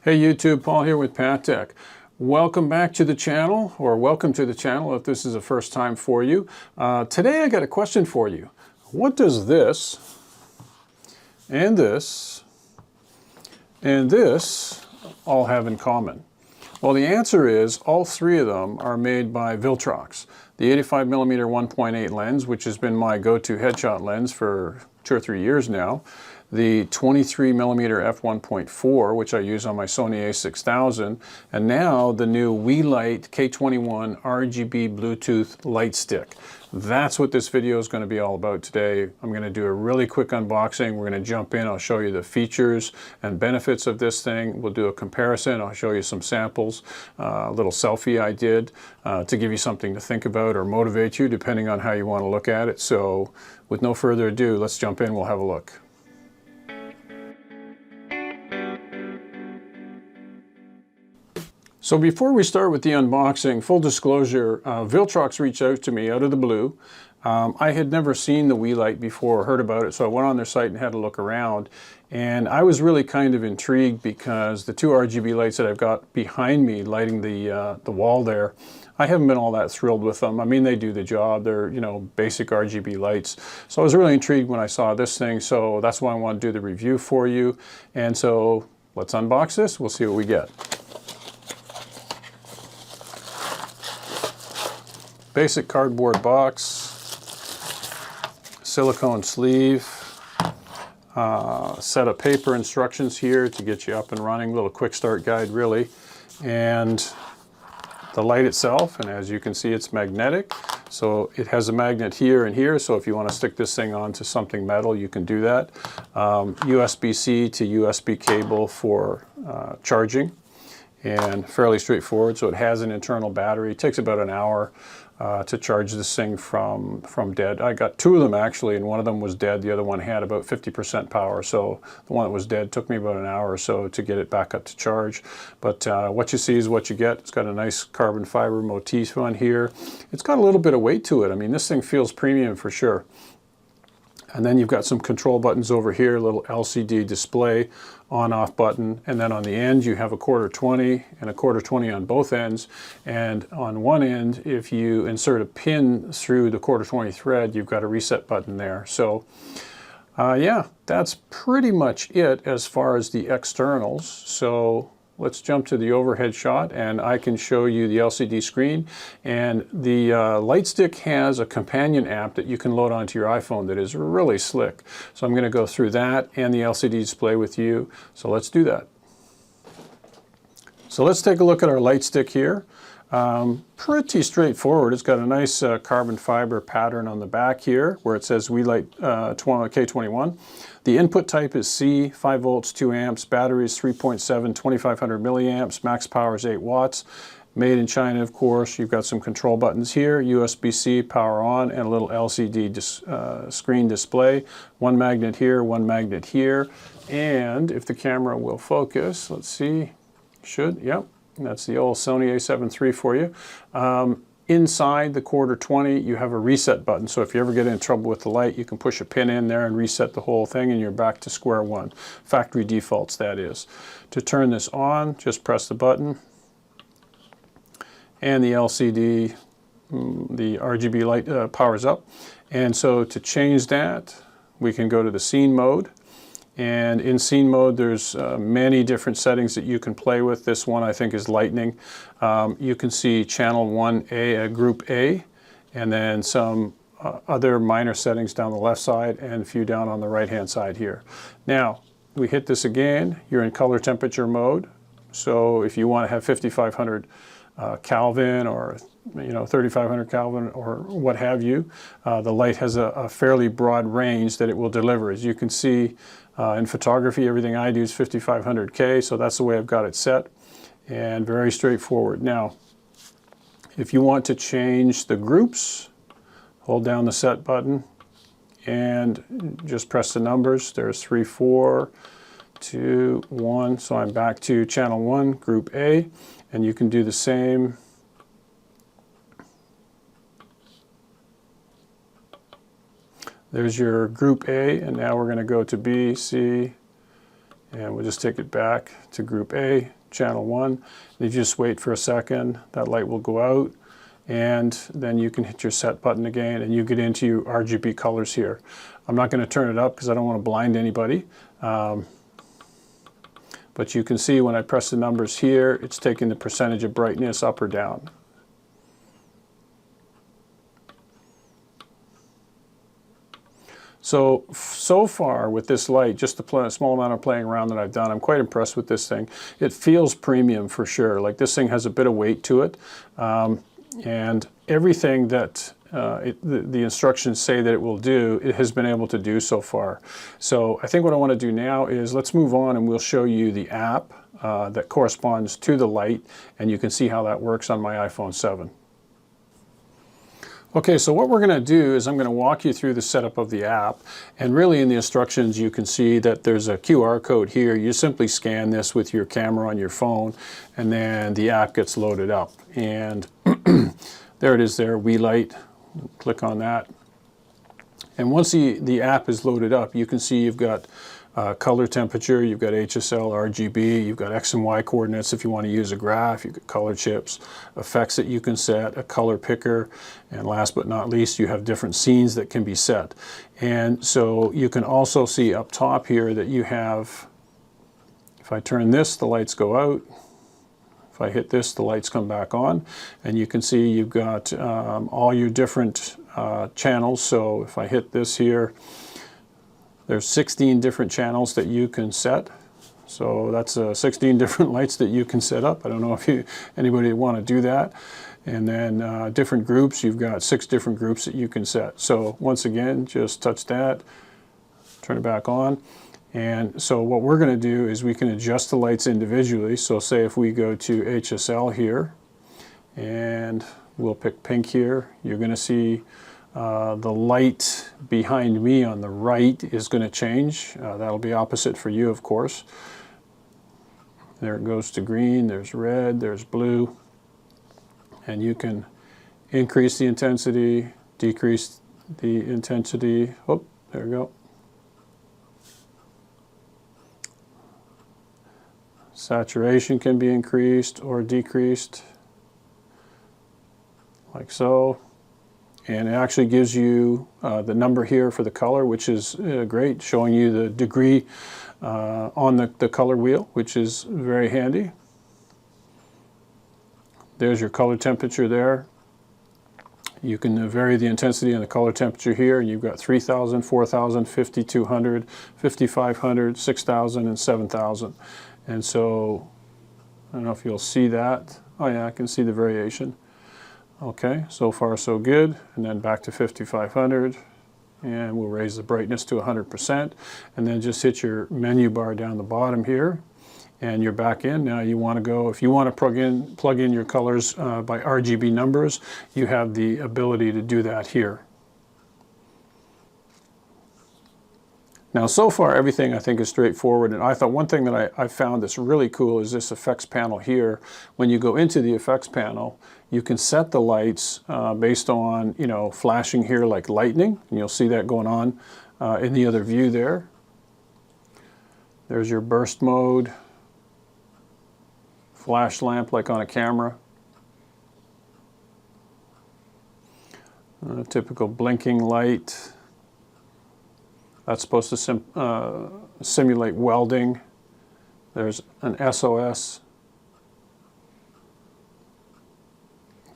Hey YouTube, Paul here with Pat Tech. Welcome back to the channel, or welcome to the channel if this is the first time for you. Today I got a question for you. What does this and this and this all have in common? Well, the answer is all three of them are made by Viltrox. The 85mm 1.8 lens, which has been my go-to headshot lens for 2 or 3 years now. The 23mm f1.4, which I use on my Sony a6000, and now the new Weeylite K21 RGB Bluetooth light stick. That's what this video is going to be all about today. I'm going to do a really quick unboxing. We're going to jump in. I'll show you the features and benefits of this thing. We'll do a comparison. I'll show you some samples, a little selfie I did to give you something to think about or motivate you, depending on how you want to look at it. So with no further ado, let's jump in. We'll have a look. So before we start with the unboxing, full disclosure, Viltrox reached out to me out of the blue. I had never seen the Weeylite before or heard about it, so I went on their site and had a look around. And I was really kind of intrigued because the two RGB lights that I've got behind me lighting the wall there, I haven't been all that thrilled with them. I mean, they do the job. They're, you know, basic RGB lights. So I was really intrigued when I saw this thing, so that's why I want to do the review for you. And so let's unbox this. We'll see what we get. Basic cardboard box, silicone sleeve, set of paper instructions here to get you up and running, little quick start guide really, and the light itself, and as you can see it's magnetic, so it has a magnet here and here, so if you want to stick this thing onto something metal you can do that. USB-C to USB cable for charging, and fairly straightforward. So it has an internal battery. It takes about an hour to charge this thing from dead. I got two of them actually, and one of them was dead. The other one had about 50% power. So the one that was dead took me about an hour or so to get it back up to charge. But what you see is what you get. It's got a nice carbon fiber motif on here. It's got a little bit of weight to it. I mean, this thing feels premium for sure. And then you've got some control buttons over here, a little LCD display, on-off button, and then on the end you have a 1/4-20 and a 1/4-20 on both ends. And on one end, if you insert a pin through the 1/4-20 thread, you've got a reset button there. So yeah, that's pretty much it as far as the externals. So let's jump to the overhead shot and I can show you the LCD screen. And the light stick has a companion app that you can load onto your iPhone that is really slick. So I'm going to go through that and the LCD display with you. So let's do that. So let's take a look at our light stick here. Pretty straightforward. It's got a nice carbon fiber pattern on the back here where it says Weeylite K21. The input type is C, 5 volts, 2 amps, battery is 3.7, 2500 milliamps, max power is 8 watts. Made in China, of course. You've got some control buttons here, USB-C, power on, and a little LCD screen display. One magnet here, one magnet here. And if the camera will focus, let's see, should, yep. That's the old Sony a7 III for you. Inside the 1/4-20, you have a reset button. So if you ever get in trouble with the light, you can push a pin in there and reset the whole thing and you're back to square one. Factory defaults, that is. To turn this on, just press the button. And the LCD, the RGB light powers up. And so to change that, we can go to the scene mode. And in scene mode, there's many different settings that you can play with. This one I think is lightning. You can see channel 1A, group A, and then some other minor settings down the left side and a few down on the right hand side here. Now, we hit this again, you're in color temperature mode. So if you want to have 5500 Kelvin or 3500 Kelvin or what have you, the light has a fairly broad range that it will deliver. As you can see in photography, everything I do is 5500K, so that's the way I've got it set, and very straightforward. Now, if you want to change the groups, hold down the set button and just press the numbers. There's 3, 4, 2, 1, so I'm back to channel 1, group A, and you can do the same There's your group A, and now we're going to go to B, C, And we'll just take it back to group A, channel 1. And you just wait for a second, that light will go out, and then you can hit your set button again and you get into your RGB colors here. I'm not going to turn it up because I don't want to blind anybody. But you can see when I press the numbers here, it's taking the percentage of brightness up or down. So far with this light, just the small amount of playing around that I've done, I'm quite impressed with this thing. It feels premium for sure. Like, this thing has a bit of weight to it. And everything that the instructions say that it will do, it has been able to do so far. So I think what I want to do now is let's move on and we'll show you the app that corresponds to the light, and you can see how that works on my iPhone 7. Okay, so what we're going to do is I'm going to walk you through the setup of the app, and really in the instructions you can see that there's a QR code here. You simply scan this with your camera on your phone and then the app gets loaded up. And there it is there, Weeylite. Click on that. And once the app is loaded up, you can see you've got color temperature, you've got HSL, RGB, you've got X and Y coordinates if you want to use a graph, you've got color chips, effects that you can set, a color picker, and last but not least, you have different scenes that can be set. And so you can also see up top here that you have, if I turn this, the lights go out. If I hit this, the lights come back on, and you can see you've got all your different channels. So if I hit this here, there's 16 different channels that you can set. So that's 16 different lights that you can set up. I don't know if anybody would want to do that. And then different groups, you've got 6 different groups that you can set. So once again, just touch that, turn it back on. And so what we're going to do is we can adjust the lights individually. So say if we go to HSL here, and we'll pick pink here, you're going to see the light behind me on the right is going to change. That'll be opposite for you, of course. There it goes to green, there's red, there's blue. And you can increase the intensity, decrease the intensity. Oh, there we go. Saturation can be increased or decreased, like so. And it actually gives you the number here for the color, which is great, showing you the degree on the color wheel, which is very handy. There's your color temperature there. You can vary the intensity and the color temperature here. You've got 3,000, 4,000, 5,200, 5,500, 6,000, and 7,000. And so, I don't know if you'll see that. Oh yeah, I can see the variation. Okay, so far so good. And then back to 5,500. And we'll raise the brightness to 100%. And then just hit your menu bar down the bottom here. And you're back in. Now you want to go, if you want to plug in your colors by RGB numbers, you have the ability to do that here. Now so far everything I think is straightforward, and I thought one thing that I found that's really cool is this effects panel here. When you go into the effects panel, you can set the lights based on, you know, flashing here like lightning, and you'll see that going on in the other view there. There's your burst mode, flash lamp like on a camera, a typical blinking light. That's supposed to simulate welding. There's an SOS,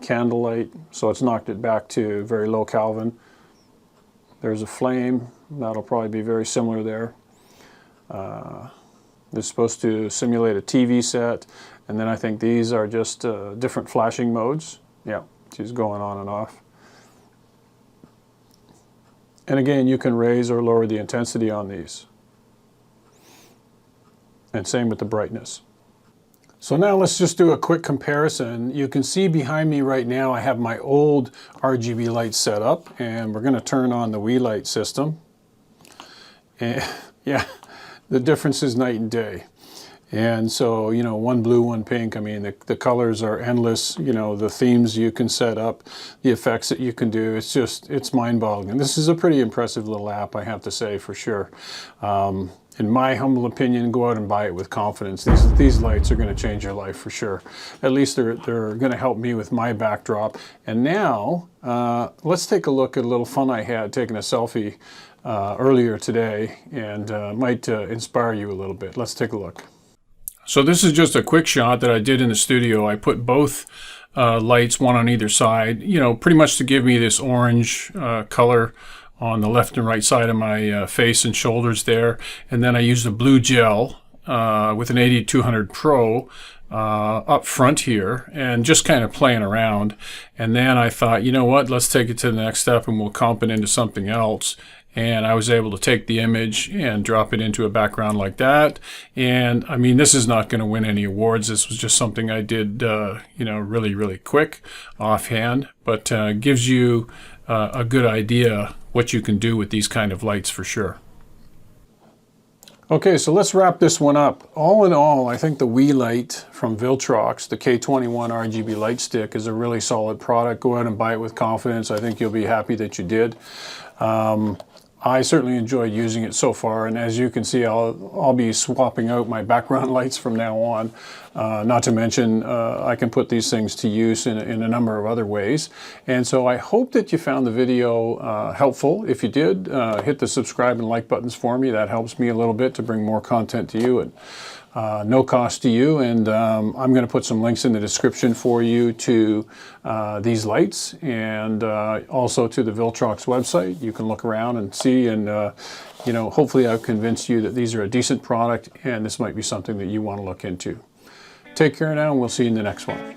candlelight, so it's knocked it back to very low Kelvin. There's a flame, that'll probably be very similar there. It's supposed to simulate a TV set, and then I think these are just different flashing modes. Yeah, she's going on and off. And again, you can raise or lower the intensity on these. And same with the brightness. So now let's just do a quick comparison. You can see behind me right now I have my old RGB light set up, and we're going to turn on the Weeylite system. And yeah, the difference is night and day. And so, you know, one blue, one pink, I mean, the colors are endless, you know, the themes you can set up, the effects that you can do, it's mind-boggling. And this is a pretty impressive little app, I have to say, for sure. In my humble opinion, go out and buy it with confidence. These lights are going to change your life for sure. At least they're going to help me with my backdrop. And now, let's take a look at a little fun I had taking a selfie earlier today, and might inspire you a little bit. Let's take a look. So this is just a quick shot that I did in the studio. I put both lights, one on either side, you know, pretty much to give me this orange color on the left and right side of my face and shoulders there. And then I used a blue gel with an 8200 Pro up front here, and just kind of playing around. And then I thought, you know what, let's take it to the next step and we'll comp it into something else. And I was able to take the image and drop it into a background like that. And I mean, this is not going to win any awards. This was just something I did, you know, really, really quick, offhand, but gives you a good idea what you can do with these kind of lights for sure. Okay, so let's wrap this one up. All in all, I think the Weeylite from Viltrox, the K21 RGB light stick, is a really solid product. Go out and buy it with confidence. I think you'll be happy that you did. I certainly enjoyed using it so far, and as you can see, I'll be swapping out my background lights from now on. Not to mention, I can put these things to use in a number of other ways. And so I hope that you found the video helpful. If you did, hit the subscribe and like buttons for me. That helps me a little bit to bring more content to you, and no cost to you. And I'm going to put some links in the description for you to these lights, and also to the Viltrox website. You can look around and see, and you know, hopefully I've convinced you that these are a decent product and this might be something that you want to look into. Take care now, and we'll see you in the next one.